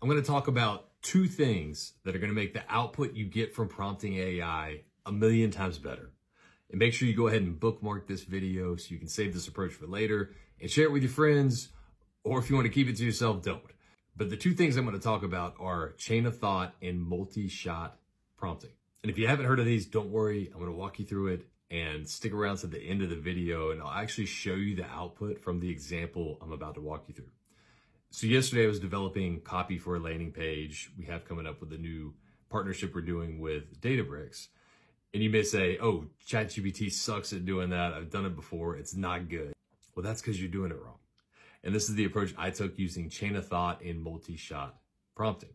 I'm going to talk about two things that are going to make the output you get from prompting AI a million times better. And make sure you go ahead and bookmark this video so you can save this approach for later and share it with your friends, or if you want to keep it to yourself, don't. But the two things I'm going to talk about are chain of thought and multi-shot prompting. And if you haven't heard of these, don't worry, I'm going to walk you through it and stick around to the end of the video and I'll actually show you the output from the example I'm about to walk you through. So yesterday I was developing copy for a landing page. We have coming up with a new partnership we're doing with Databricks. And you may say, oh, ChatGPT sucks at doing that. I've done it before. It's not good. Well, that's because you're doing it wrong. And this is the approach I took using chain of thought and multi-shot prompting.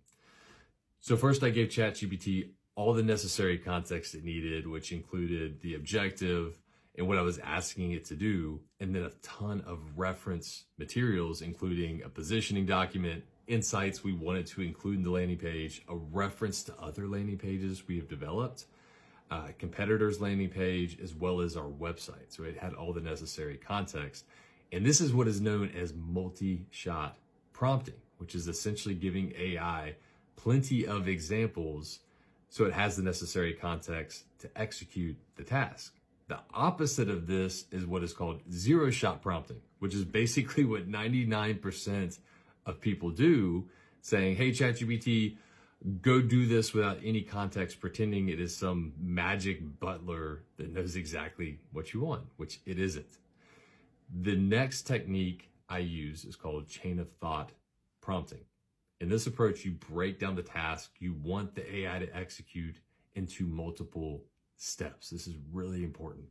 So first I gave ChatGPT all the necessary context it needed, which included the objective and what I was asking it to do, and then a ton of reference materials, including a positioning document, insights we wanted to include in the landing page, a reference to other landing pages we have developed, competitors' landing page, as well as our website. So it had all the necessary context. And this is what is known as multi-shot prompting, which is essentially giving AI plenty of examples so it has the necessary context to execute the task. The opposite of this is what is called zero-shot prompting, which is basically what 99% of people do, saying, hey, ChatGPT, go do this without any context, pretending it is some magic butler that knows exactly what you want, which it isn't. The next technique I use is called chain of thought prompting. In this approach, you break down the task you want the AI to execute into multiple steps. This is really important.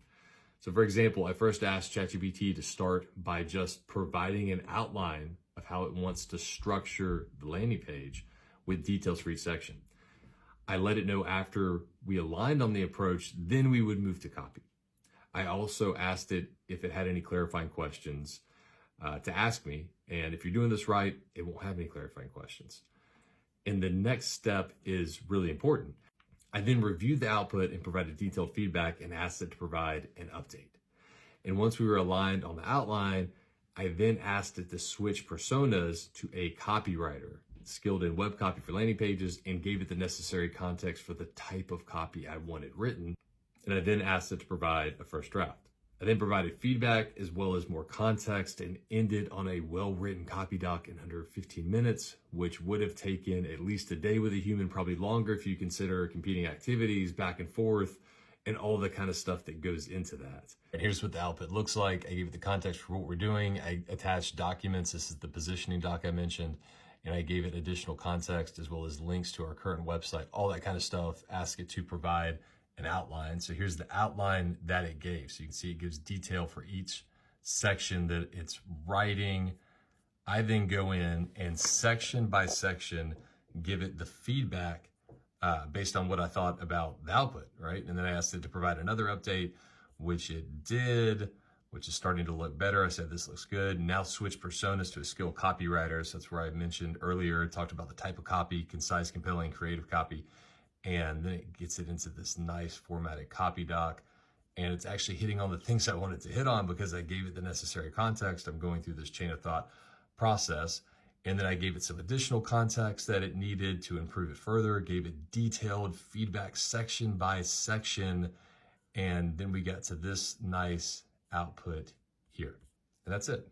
So for example, I first asked ChatGPT to start by just providing an outline of how it wants to structure the landing page with details for each section. I let it know after we aligned on the approach, then we would move to copy. I also asked it if it had any clarifying questions to ask me. And if you're doing this right, it won't have any clarifying questions. And the next step is really important. I then reviewed the output and provided detailed feedback and asked it to provide an update. And once we were aligned on the outline, I then asked it to switch personas to a copywriter skilled in web copy for landing pages and gave it the necessary context for the type of copy I wanted written. And I then asked it to provide a first draft. I then provided feedback as well as more context and ended on a well-written copy doc in under 15 minutes, which would have taken at least a day with a human, probably longer if you consider competing activities, back and forth, and all the kind of stuff that goes into that. And here's what the output looks like. I gave it the context for what we're doing. I attached documents. This is the positioning doc I mentioned. And I gave it additional context as well as links to our current website, all that kind of stuff. Ask it to provide an outline. So here's the outline that it gave. So you can see it gives detail for each section that it's writing. I then go in and section by section, give it the feedback based on what I thought about the output, right? And then I asked it to provide another update, which it did, which is starting to look better. I said, this looks good. Now switch personas to a skilled copywriter. So that's where I mentioned earlier, talked about the type of copy, concise, compelling, creative copy. And then it gets it into this nice formatted copy doc. And it's actually hitting on the things I wanted to hit on because I gave it the necessary context. I'm going through this chain of thought process. And then I gave it some additional context that it needed to improve it further, gave it detailed feedback section by section. And then we got to this nice output here. And that's it.